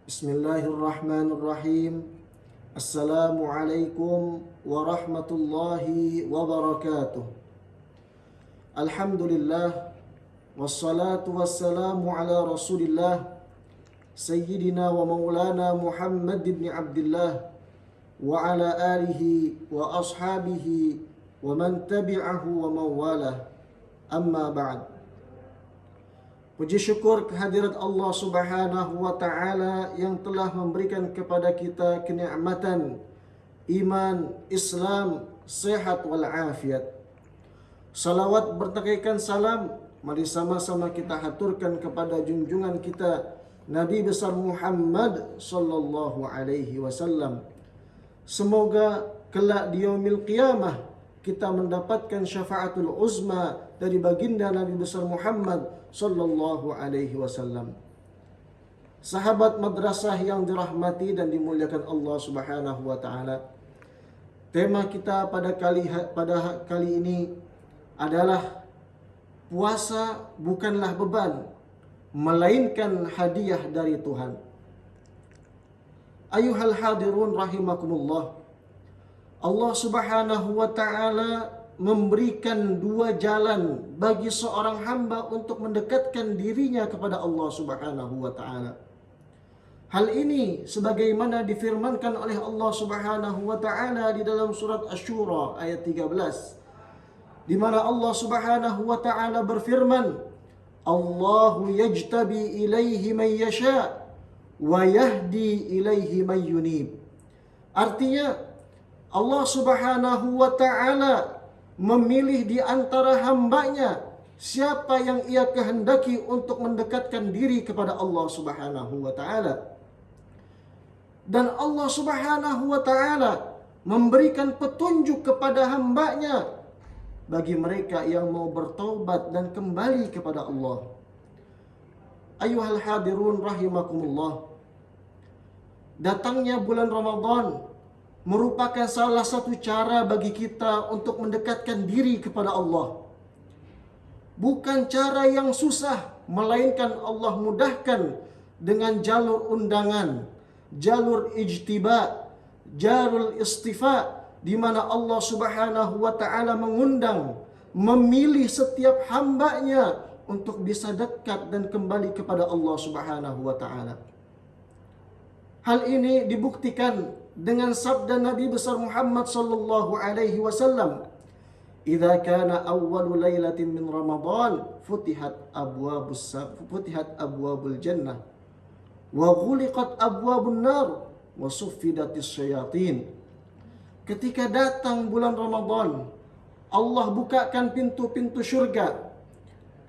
Bismillahirrahmanirrahim. Assalamualaikum warahmatullahi wabarakatuh. Alhamdulillah. Wassalatu wassalamu ala rasulillah Sayyidina wa maulana Muhammad ibn Abdullah wa ala alihi wa ashabihi wa man tabi'ahu wa mawalah. Amma ba'd. Puji syukur kehadirat Allah Subhanahu wa Ta'ala yang telah memberikan kepada kita kenikmatan iman, Islam, sehat wal afiat. Salawat bertakaikan salam, mari sama-sama kita haturkan kepada junjungan kita Nabi besar Muhammad sallallahu alaihi wasallam. Semoga kelak di yaumil qiyamah kita mendapatkan syafaatul uzma dari baginda Nabi besar Muhammad sallallahu alaihi wasallam. Sahabat madrasah yang dirahmati dan dimuliakan Allah Subhanahu wa taala. Tema kita pada kali ini adalah puasa bukanlah beban, melainkan hadiah dari Tuhan. Ayuhal hadirun rahimakumullah. Allah Subhanahu wa ta'ala memberikan dua jalan bagi seorang hamba untuk mendekatkan dirinya kepada Allah Subhanahu wa ta'ala. Hal ini sebagaimana difirmankan oleh Allah Subhanahu wa ta'ala di dalam surat Asy-Syura ayat 13, di mana Allah Subhanahu wa ta'ala berfirman, Allahu yajtabi ilaihi man yasha wa yahdi ilaihi man yunib. Artinya Allah Subhanahu wa ta'ala memilih di antara hambanya siapa yang ia kehendaki untuk mendekatkan diri kepada Allah Subhanahu wa ta'ala. Dan Allah Subhanahu wa ta'ala memberikan petunjuk kepada hambanya bagi mereka yang mau bertaubat dan kembali kepada Allah. Ayuhal hadirun rahimakumullah. Datangnya bulan Ramadan merupakan salah satu cara bagi kita untuk mendekatkan diri kepada Allah. Bukan cara yang susah, melainkan Allah mudahkan dengan jalur undangan, jalur ijtiba, jalur istifa, di mana Allah Subhanahu wa ta'ala mengundang, memilih setiap hambanya untuk bisa dekat dan kembali kepada Allah Subhanahu wa ta'ala. Hal ini dibuktikan dengan sabda Nabi besar Muhammad sallallahu alaihi wasallam, "Idza kana awwalu lailatin min Ramadan futihat abwabul jannah wa ghuliqat abwabun nar wa suffidatis syayatin." Ketika datang bulan Ramadan, Allah bukakan pintu-pintu syurga,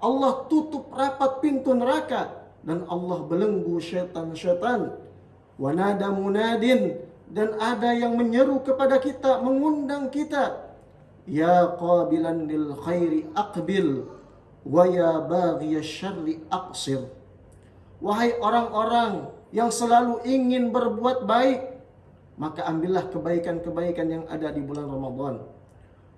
Allah tutup rapat pintu neraka, dan Allah belenggu syaitan-syaitan. Wa nada munadin, dan ada yang menyeru kepada kita, mengundang kita, ya qabilan lil khairi aqbil wa ya baghiyasy syarri aqsir. Wahai orang-orang yang selalu ingin berbuat baik, maka ambillah kebaikan-kebaikan yang ada di bulan Ramadan.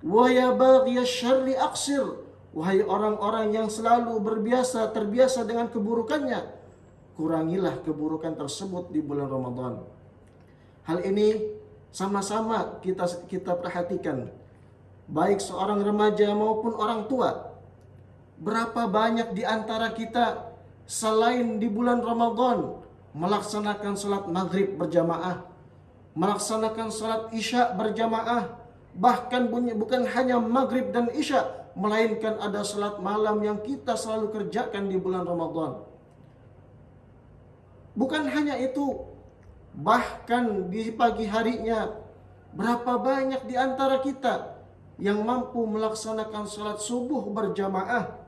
Wa ya baghiyasy syarri aqsir. Wahai orang-orang yang selalu terbiasa dengan keburukannya, kurangilah keburukan tersebut di bulan Ramadan. Hal ini sama-sama kita perhatikan, baik seorang remaja maupun orang tua. Berapa banyak di antara kita selain di bulan Ramadan melaksanakan salat maghrib berjamaah, melaksanakan salat isya berjamaah, bahkan bukan hanya maghrib dan isya, melainkan ada salat malam yang kita selalu kerjakan di bulan Ramadan. Bukan hanya itu, bahkan di pagi harinya, berapa banyak di antara kita yang mampu melaksanakan salat subuh berjamaah.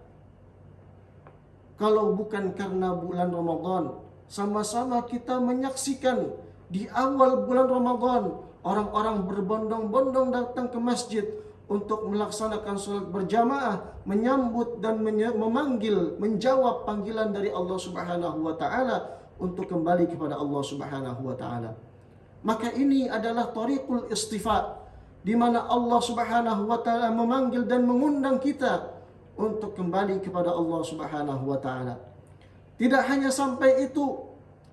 Kalau bukan karena bulan Ramadan, sama-sama kita menyaksikan di awal bulan Ramadan, orang-orang berbondong-bondong datang ke masjid untuk melaksanakan salat berjamaah, menyambut dan menjawab panggilan dari Allah Subhanahu wa ta'ala untuk kembali kepada Allah Subhanahu wa ta'ala. Maka ini adalah thariqul istifa, di mana Allah Subhanahu wa ta'ala memanggil dan mengundang kita untuk kembali kepada Allah Subhanahu wa ta'ala. Tidak hanya sampai itu,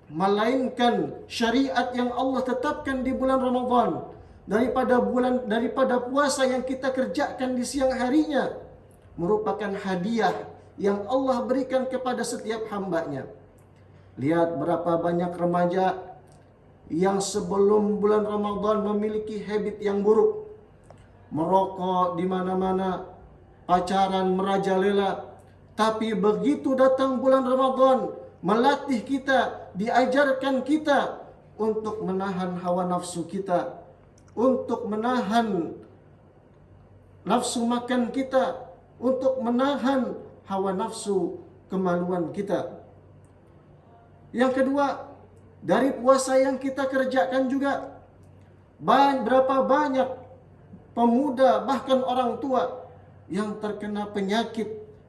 melainkan syariat yang Allah tetapkan di bulan Ramadan, daripada puasa yang kita kerjakan di siang harinya, merupakan hadiah yang Allah berikan kepada setiap hambanya. Lihat berapa banyak remaja yang sebelum bulan Ramadan memiliki habit yang buruk, merokok di mana-mana, pacaran merajalela. Tapi begitu datang bulan Ramadan, melatih kita, diajarkan kita untuk menahan hawa nafsu kita, untuk menahan nafsu makan kita, untuk menahan hawa nafsu kemaluan kita. Yang kedua, dari puasa yang kita kerjakan juga, berapa banyak pemuda bahkan orang tua yang terkena penyakit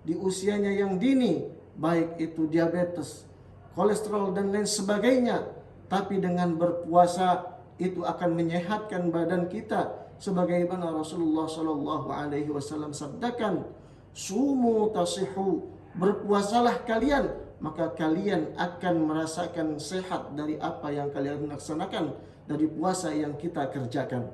di usianya yang dini, baik itu diabetes, kolesterol dan lain sebagainya. Tapi dengan berpuasa itu akan menyehatkan badan kita, sebagaimana Rasulullah SAW sabdakan, sumu tasihu, berpuasalah kalian, maka kalian akan merasakan sehat dari apa yang kalian laksanakan, dari puasa yang kita kerjakan.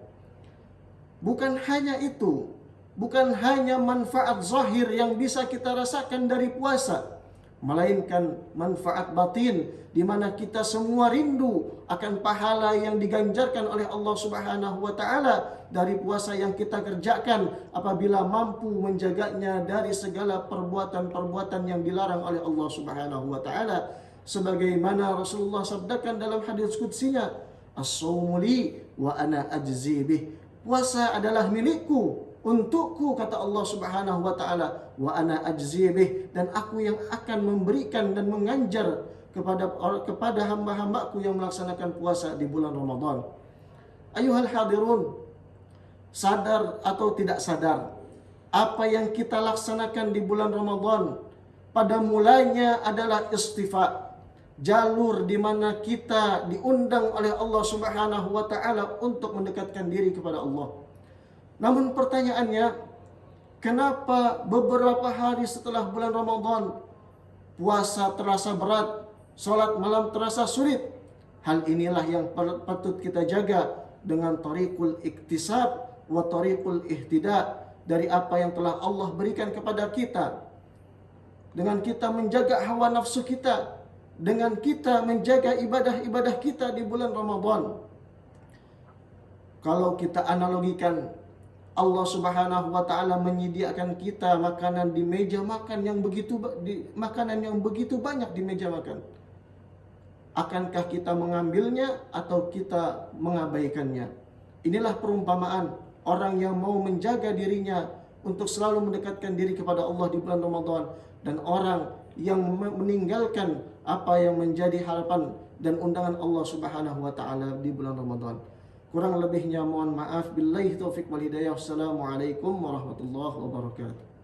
Bukan hanya itu, bukan hanya manfaat zahir yang bisa kita rasakan dari puasa, melainkan manfaat batin, di mana kita semua rindu akan pahala yang diganjarkan oleh Allah Subhanahu wa taala dari puasa yang kita kerjakan apabila mampu menjaganya dari segala perbuatan-perbuatan yang dilarang oleh Allah Subhanahu wa taala. Sebagaimana Rasulullah sabdakan dalam hadis qudsiynya, as-shaumu li wa ana ajzi bih. Puasa adalah milikku, untukku, kata Allah Subhanahu wa taala, wa ana ajzi bih, dan aku yang akan memberikan dan menganjar kepada hamba-hambaku yang melaksanakan puasa di bulan Ramadan. Ayuhal hadirun, sadar atau tidak sadar, apa yang kita laksanakan di bulan Ramadan pada mulanya adalah istifa, jalur di mana kita diundang oleh Allah Subhanahu wa taala untuk mendekatkan diri kepada Allah. Namun pertanyaannya, kenapa beberapa hari setelah bulan Ramadan puasa terasa berat, salat malam terasa sulit? Hal inilah yang patut kita jaga dengan tariqul iktisab wa tariqul ihtida, dari apa yang telah Allah berikan kepada kita. Dengan kita menjaga hawa nafsu kita, dengan kita menjaga ibadah-ibadah kita di bulan Ramadan. Kalau kita analogikan, Allah Subhanahu wa taala menyediakan kita makanan di meja makan yang begitu banyak di meja makan. Akankah kita mengambilnya atau kita mengabaikannya? Inilah perumpamaan orang yang mau menjaga dirinya untuk selalu mendekatkan diri kepada Allah di bulan Ramadan, dan orang yang meninggalkan apa yang menjadi harapan dan undangan Allah Subhanahu wa taala di bulan Ramadan. Kurang lebihnya mohon maaf. Billahi taufik wal hidayah. Wassalamualaikum warahmatullahi wabarakatuh.